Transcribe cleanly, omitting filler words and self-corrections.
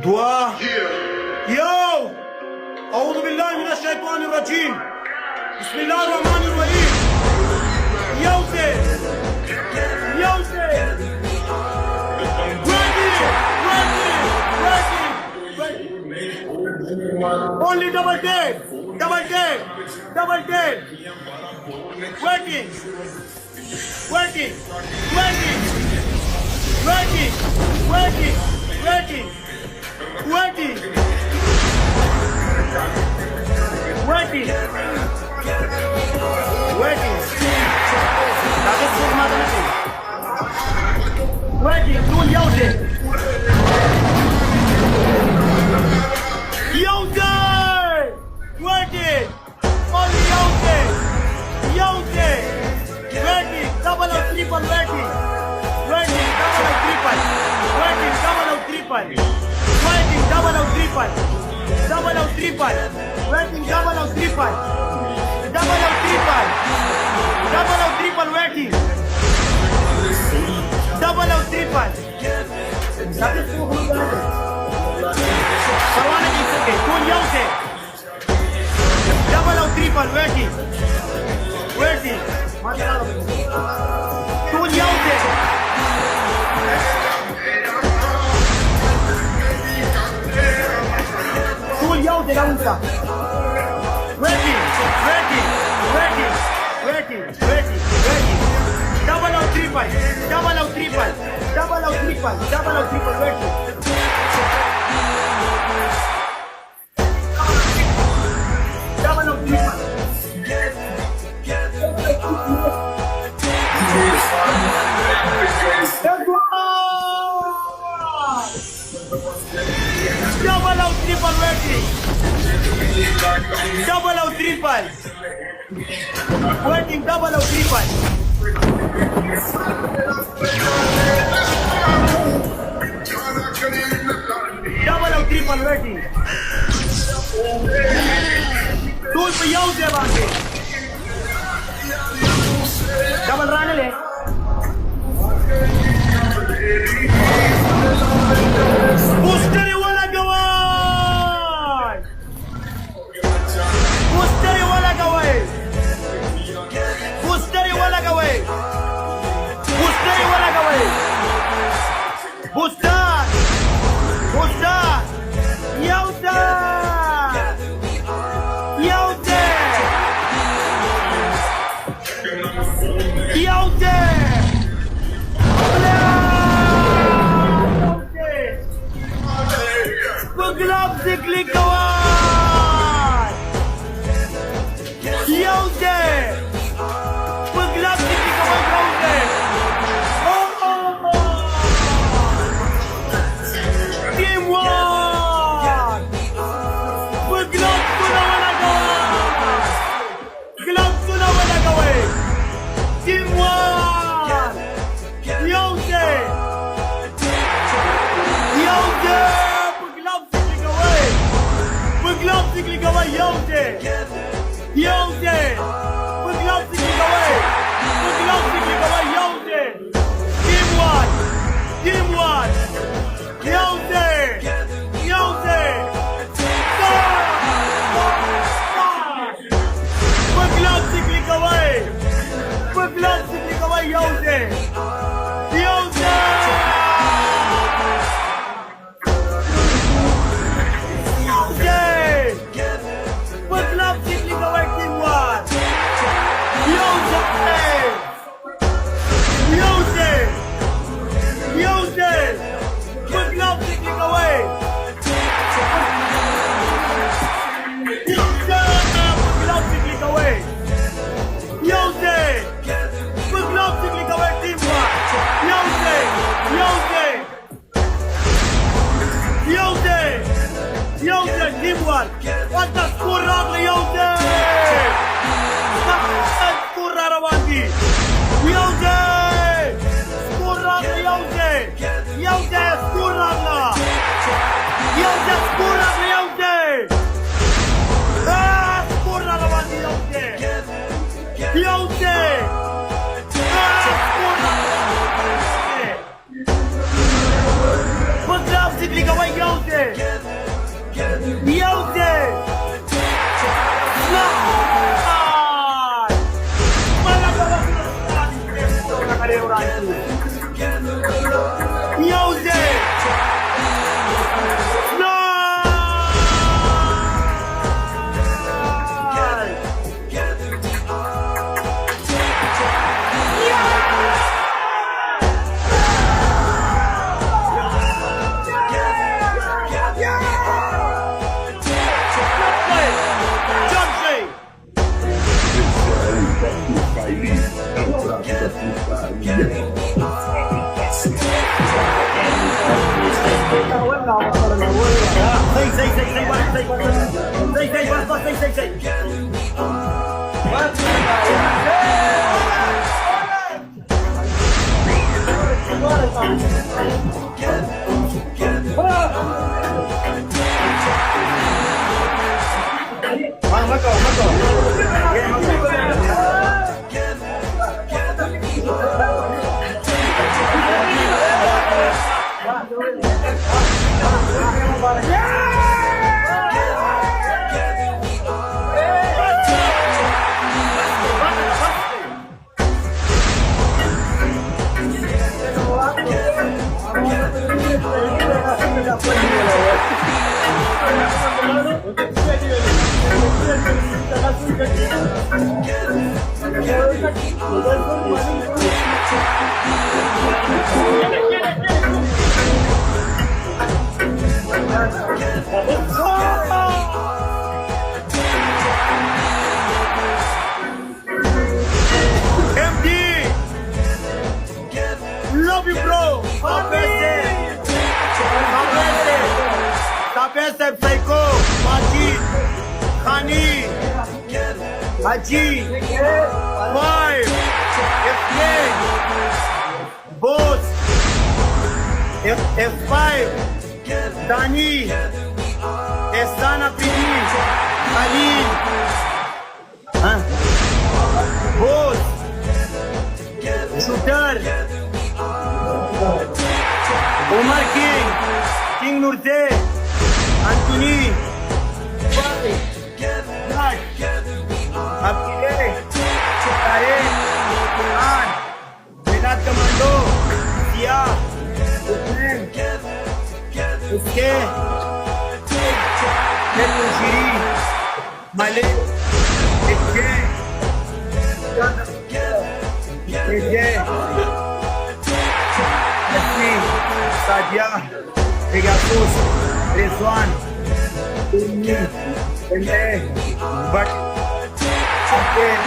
دعاء يو أعوذ بالله من الشيطان الرجيم بسم الله الرحمن الرحيم يوسف only double dead working دول يوسف working only Yosef working double or triple working double or triple working double or triple working double or triple working double or triple working double or triple Sawana ki sake kun Yosef double or triple working kun Yosef Launca working double or triple working double or triple working double or triple working double or triple working tool पे Yosef आके double run ले booster वाला गवाई booster वाला गवाई Click away! Yosef! Paglag si click away Yosef! Team 1! Paglag ko na wala gawin! Team 1! Yosef! Paglag si click away Yosef! Paglag si click away Yosef! Team 1! Yosef! Paglag si click away Yosef! What the skurra Yosef! Skurra Rawandi! Yosef! Skurra Yosef! Skurra Yosef! Skurra Rawandi Yosef! Skurra Paglag si click away Yosef! Love you, bro. Tapete, Psycho, Majid, Khani, Haji, Five, FK, Boss, F5, Dani, Estana PD, Khalil, Boss, Shooter, Omar King, King Nurte, Anthony, Raj, Abdile, Tahe, Quran, Vinat Commando, Sia, Usman, Uske, Netu Shiri, Malik, Ejay, Asmi, Sadia, Pegasus, Rizwan, Umi, Eme, Bhat, Abdel,